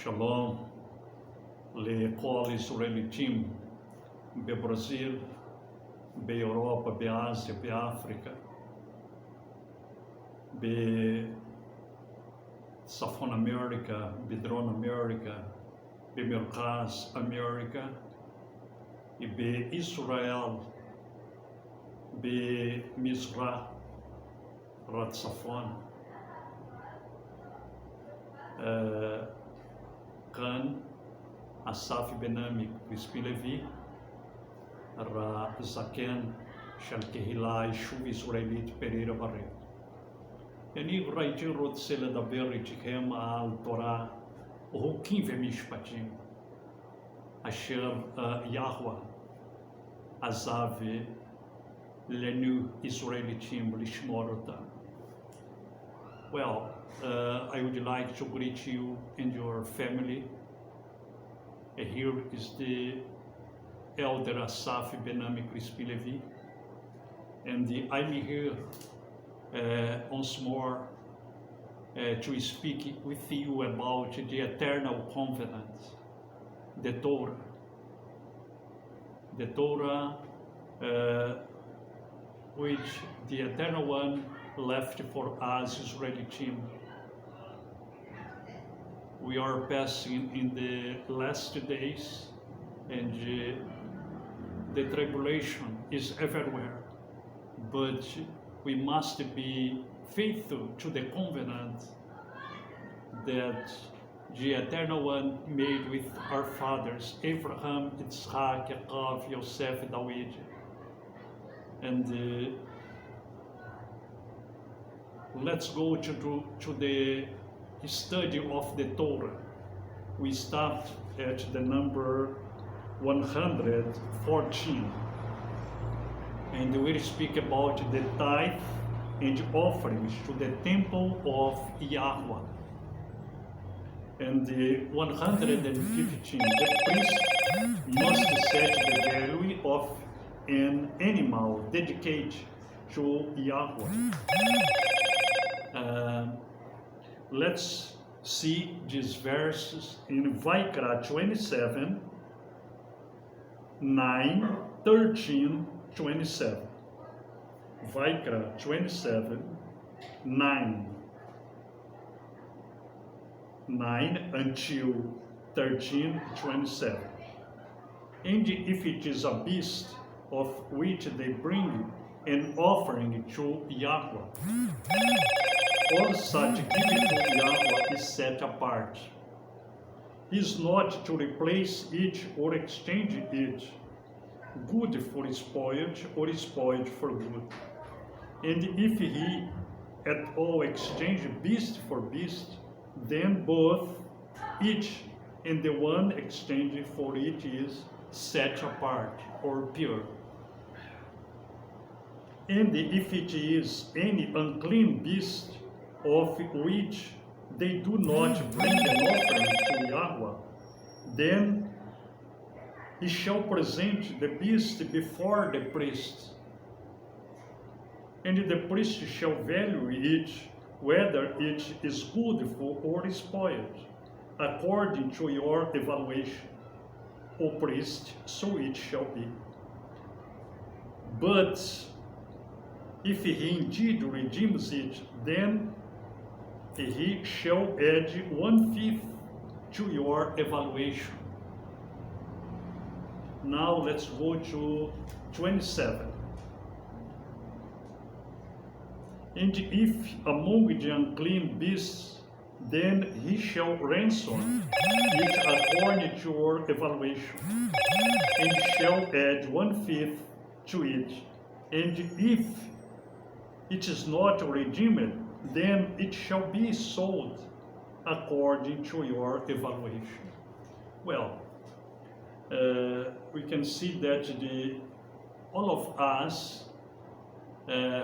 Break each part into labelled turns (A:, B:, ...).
A: Shalom, l'école israélite, be Brasil, be Europa, be Ásia, be África, be Safon America, be Drone America, be Merkaz America, e be Israel, be Mizrah, Rat Safon, Kan, Assaf Benami, Crispin Levi, Ra Zaken, Shel Kehila, YHUH Israelite Pereira Barreto. אני ראיתי רוצה לדבר איתכם על תורה חוקים ומשפטים אשר יהוה עזב לנו ישראלים לשמור אותם. Well, I would like to greet you and your family. Here is the elder Assaf Benami Crispin Levi, and I'm here once more to speak with you about the eternal covenant, the Torah. The Torah which the Eternal One left for us, Israelim. We are passing in the last days, and the tribulation is everywhere, but we must be faithful to the covenant that the Eternal One made with our fathers, Abraham, Yitzhak, Yaakov, Yosef, David. And let's go to the study of the Torah. We start at the number 114. And we'll speak about the tithe and offerings to the temple of Yahweh. And the 115, the priest must set the value of an animal dedicated to Yahweh. Let's see these verses in Vayikra 27, 9, 13, 27. Vayikra 27, 9 until 13, 27. And if it is a beast of which they bring an offering to Yahweh, all such given to Yahweh is set apart. He is not to replace it or exchange it, good for spoiled or spoiled for good. And if he at all exchange beast for beast, then both each and the one exchanged for it is set apart or pure. And if it is any unclean beast of which they do not bring an offering to Yahweh, then he shall present the beast before the priest, and the priest shall value it, whether it is good or spoiled, according to your evaluation, O priest, so it shall be. But if he indeed redeems it, then he shall add 1/5 to your evaluation. Now let's go to 27. And if among the unclean beasts, then he shall ransom it according to your evaluation, and shall add 1/5 to it. And if it is not redeemed, then it shall be sold according to your evaluation. Well, we can see that all of us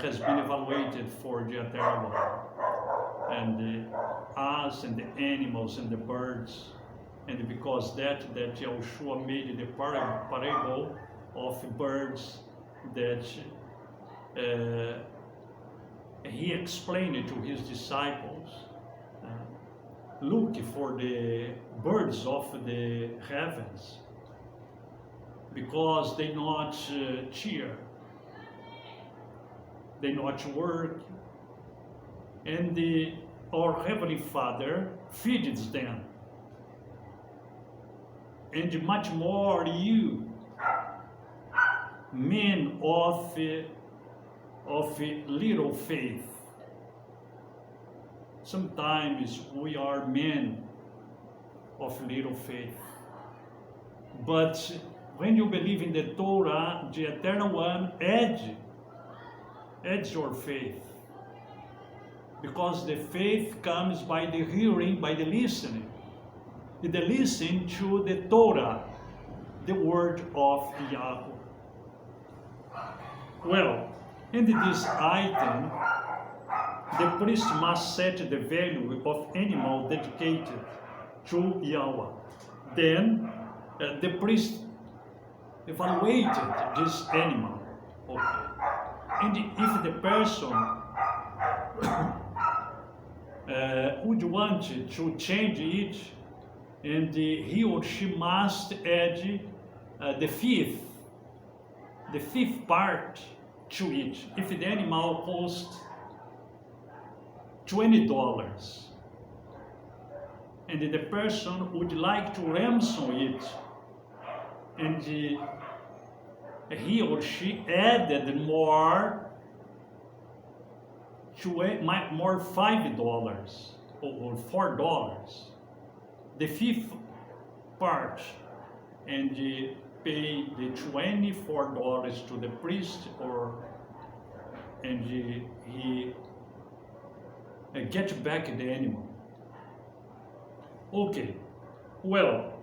A: has been evaluated for the Eternal One, and us and the animals and the birds, and because that Yahushua made the parable of birds that he explained it to his disciples. look for the birds of the heavens, because they not cheer, they not work, and our Heavenly Father feeds them. And much more you, men of little faith. Sometimes we are men of little faith. But when you believe in the Torah, the Eternal One adds your faith. Because the faith comes by the hearing, by the listening. The listen to the Torah, the word of Yahweh. Well, in this item, the priest must set the value of animal dedicated to Yahweh. Then the priest evaluated this animal. Okay. And if the person would want to change it, and he or she must add the fifth part to it. If the animal costs $20 and the person would like to ransom it, and he or she added more $5 or $4, the fifth part, and pay the $24 to the priest, and he get back the animal. Okay, well,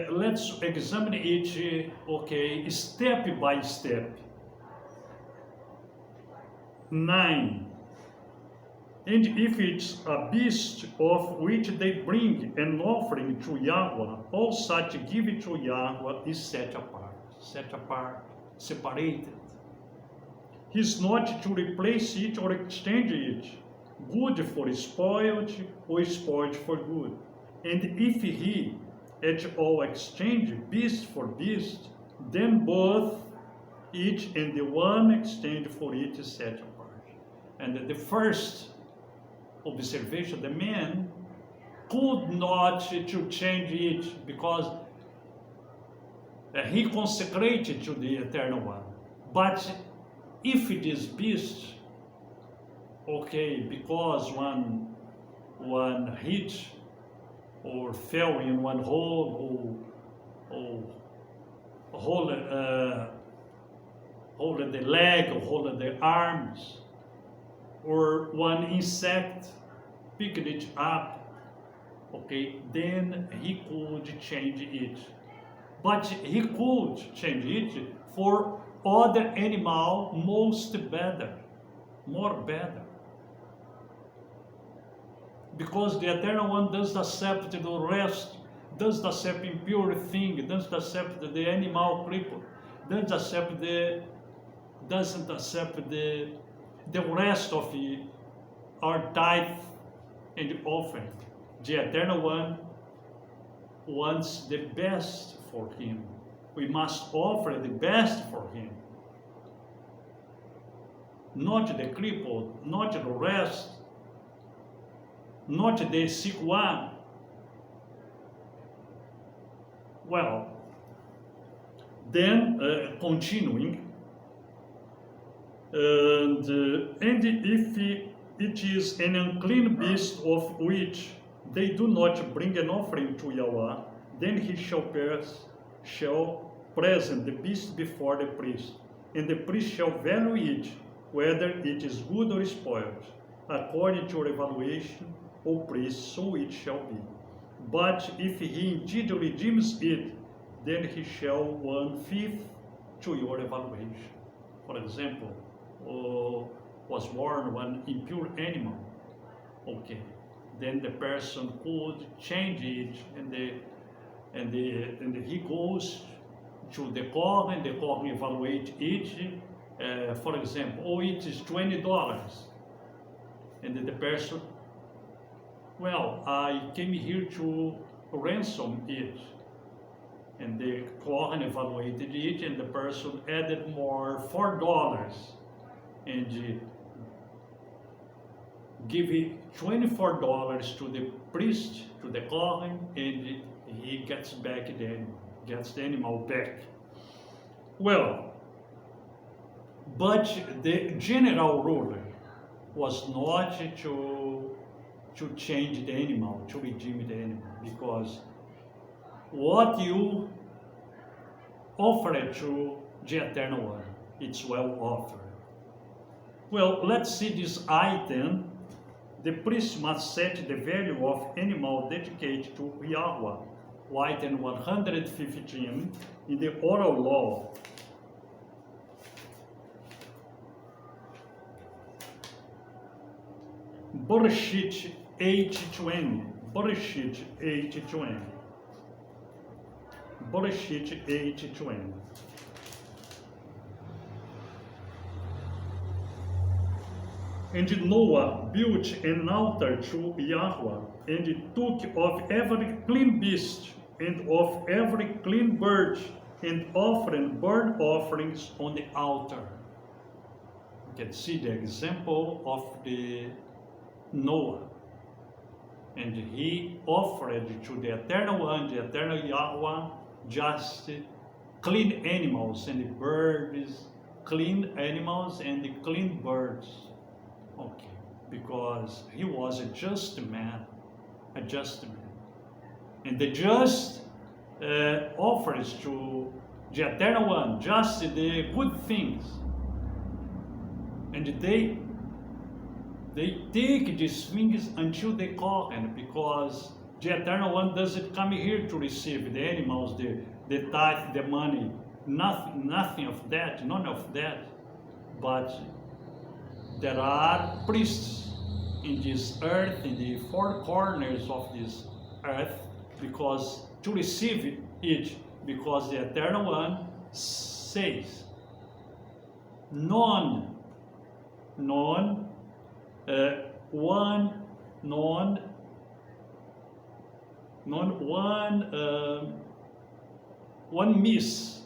A: let's examine it, okay, step by step. 9. And if it's a beast of which they bring an offering to Yahweh, all such given to Yahweh is set apart, separated. He's not to replace it or exchange it, good for spoiled or spoiled for good. And if he at all exchange beast for beast, then both each and the one exchange for it is set apart. And the first observation, the man could not to change it, because he consecrated to the Eternal One. But if it is beast, okay, because one hit or fell in one hole, or hold the leg, or hold the arms, or one insect picked it up, okay, then he could change it. But he could change it for other animal more better. Because the Eternal One doesn't accept the rest, doesn't accept impure thing, doesn't accept the animal cripple, doesn't accept the rest of our tithe and offering. The Eternal One wants the best for him. We must offer the best for him. Not the crippled, not the rest, not the sick one. Well, then continuing, and if it is an unclean beast of which they do not bring an offering to Yahweh, then he shall present the beast before the priest, and the priest shall value it, whether it is good or spoiled, according to your evaluation, O priest, so it shall be. But if he indeed redeems it, then he shall 1/5 to your evaluation. For example, was born one impure animal, okay, then the person could change it, and he goes to the court, and the court evaluate it. For example, it is $20, and the person well, I came here to ransom it. And the Kohen evaluated it, and the person added more $4 and give it $24 to the priest, to the Kohen, and he gets back the animal back. Well, but the general rule was not to change the animal, to redeem the animal, because what you offered to the Eternal One, it's well offered. Well, let's see this item. The priest must set the value of animal dedicated to YHUH, item 115 in the oral law. Bereshit 8:20. Bereshit 8:20. Bereshit 8:20. And Noah built an altar to YHUH, and took of every clean beast, and of every clean bird, and offered burnt offerings on the altar. You can see the example of the Noah. And he offered to the Eternal One, the Eternal YHUH, just clean animals and birds, clean animals and clean birds. Okay, because he was a just man, And the just offers to the Eternal One just the good things. And they take these things until they Kohen, because the Eternal One doesn't come here to receive the animals, the tithe, the money, nothing of that, none of that. But there are priests in this earth, in the four corners of this earth, because to receive it, because the Eternal One says, one miss,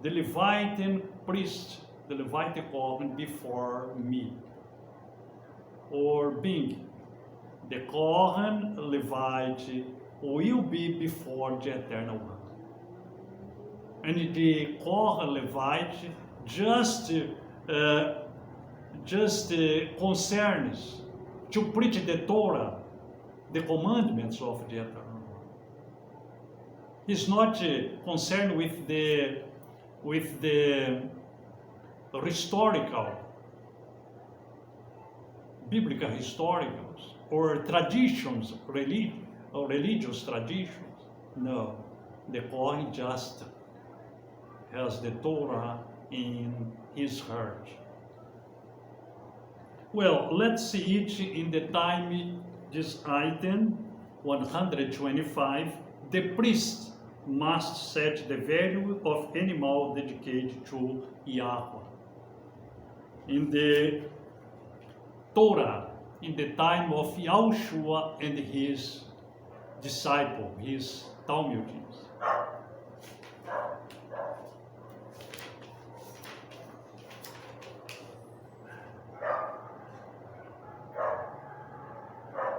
A: the Levite priest, the Levite Kohen before me, or being the Kohen Levite will be before the Eternal One. And the Kohen Levite just concerns to preach the Torah, the commandments of the Eternal One. He's not concerned with the historical, biblical historicals, or traditions, religious traditions. No, the Kohen just has the Torah in his heart. Well, let's see it in the time, this item 125. The priest must set the value of animal dedicated to YHUH. In the Torah, in the time of YHUH and his disciple, his Talmudians.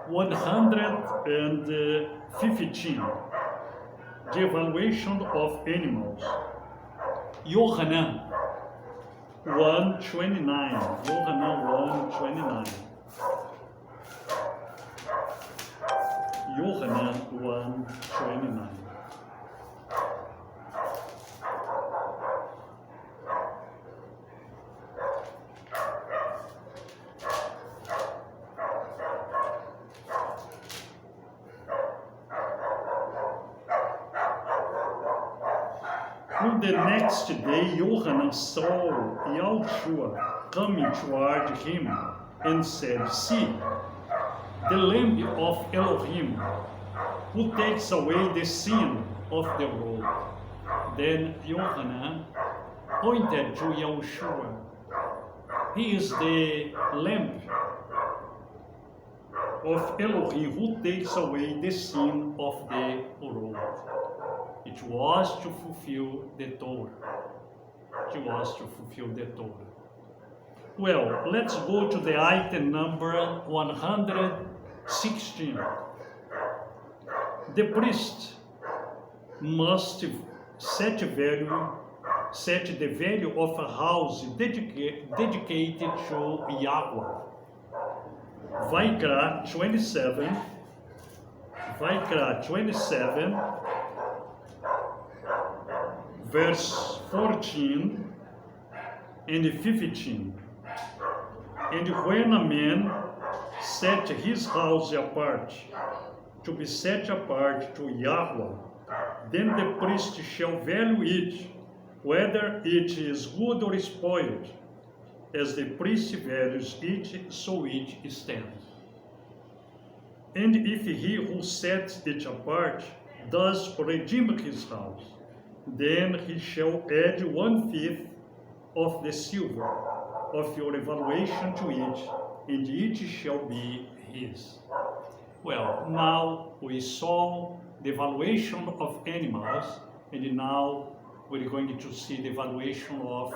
A: $115. The evaluation of animals. Yohanan 1:29. Yohanan 1:29. Yohanan 1:29. On the next day, Yohanan saw YHUH coming toward him and said, "See, the Lamb of Elohim, who takes away the sin of the world." Then Yohanan pointed to YHUH. He is the Lamb of Elohim who takes away the sin of the world. It was to fulfill the Torah. It was to fulfill the Torah. Well, let's go to the item number 116. The priest must set the value of a house dedicated to Yahweh. Vaikra 27, verse 14 and 15. And when a man set his house apart, to be set apart to Yahweh, then the priest shall value it, whether it is good or spoiled. As the priest values it, so it stands. And if he who sets it apart does redeem his house, then he shall add 1/5 of the silver of your evaluation to it, and it shall be his. Well, now we saw the valuation of animals, and now we're going to see the valuation of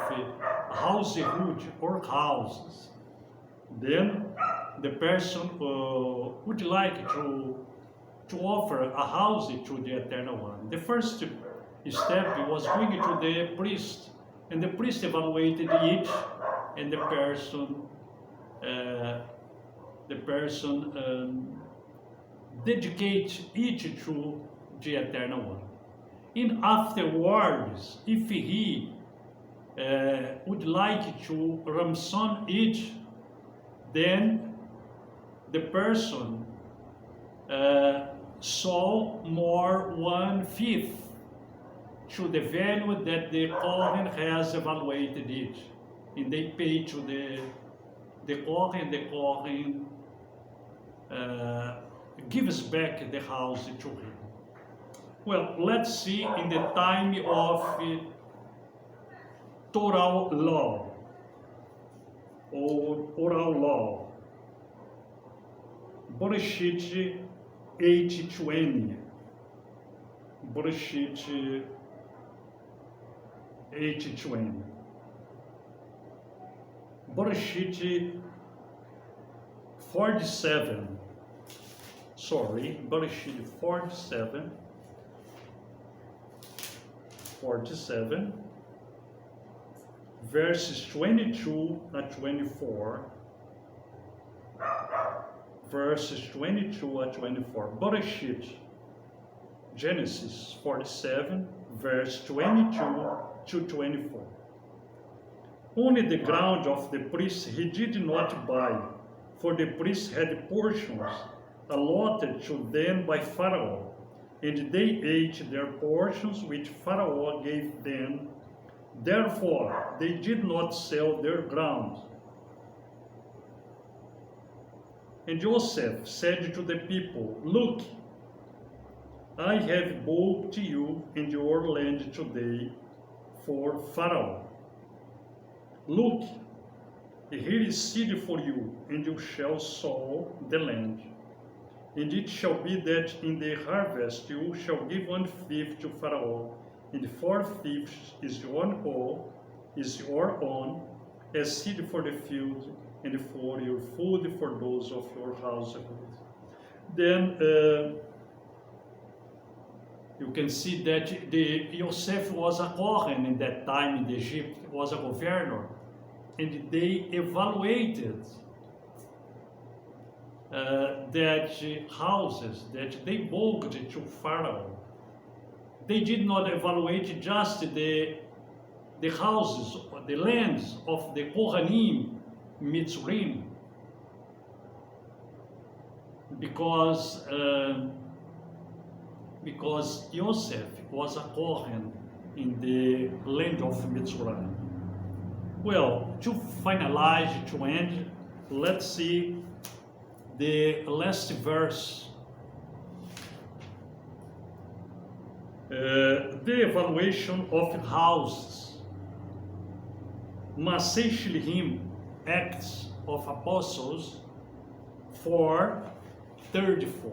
A: YHUH or houses. Then the person would like to offer a house to the Eternal One. The first step was going to the priest, and the priest evaluated it, and the person dedicates it to the Eternal One. And afterwards, if he would like to ransom it, then the person saw more 1/5 to the value that the Kohen has evaluated it. And they pay to the Kohen, the Kohen gives back the house to him. Well, let's see in the time of Torah law or oral law. Bereshit 8:20. Bereshit 8:20. Bereshit 47. Bereshit 47, verses 22 and 24. Verses 22 and 24. Bereshit, Genesis 47, verse 22 to 24. Only the ground of the priest he did not buy, for the priests had portions allotted to them by Pharaoh, and they ate their portions which Pharaoh gave them. Therefore, they did not sell their ground. And Joseph said to the people, "Look, I have bought you and your land today for Pharaoh. Look, here is seed for you, and you shall sow the land. And it shall be that in the harvest you shall give 1/5 to Pharaoh, and 4/5 is your own, as seed for the field, and for your food for those of your household." Then you can see that Joseph was a Kohen in that time in Egypt, was a governor, and they evaluated that houses that they bought to Pharaoh. They did not evaluate just the houses, the lands of the Kohanim, Mitzrim, because Joseph was a Kohen in the land of Mitzrayim. Well, to finalize, to end, let's see the last verse. The evaluation of houses. Masei Shilhim, Acts of Apostles 4, 34.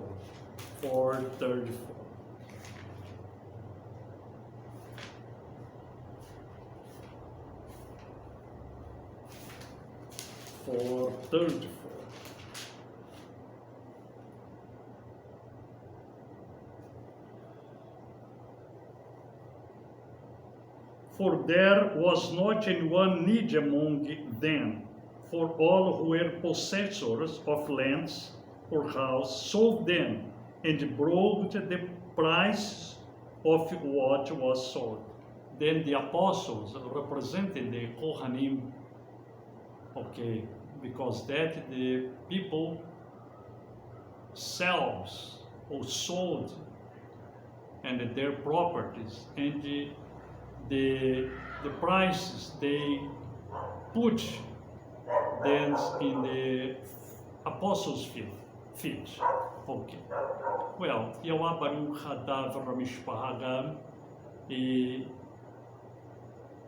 A: 4:34. 4:34. For there was not anyone needy among them, for all who were possessors of lands or houses sold them and brought the price of what was sold. Then the apostles represented the Kohanim, okay, because that the people sells or sold and their properties, and the prices they put then in the apostles' feet. Okay. Well, Yahweh Baruch Hadav Ramishpah Hagam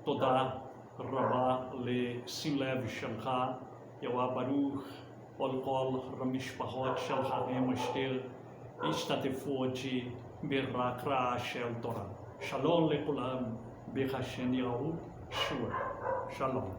A: תודה רבה לשים לב שלך, יהוה ברוך, כל המשפחות שלך הם אשר השתתפו בהקראה של תורה. שלום לכולם, בחסד יהוה, שלום.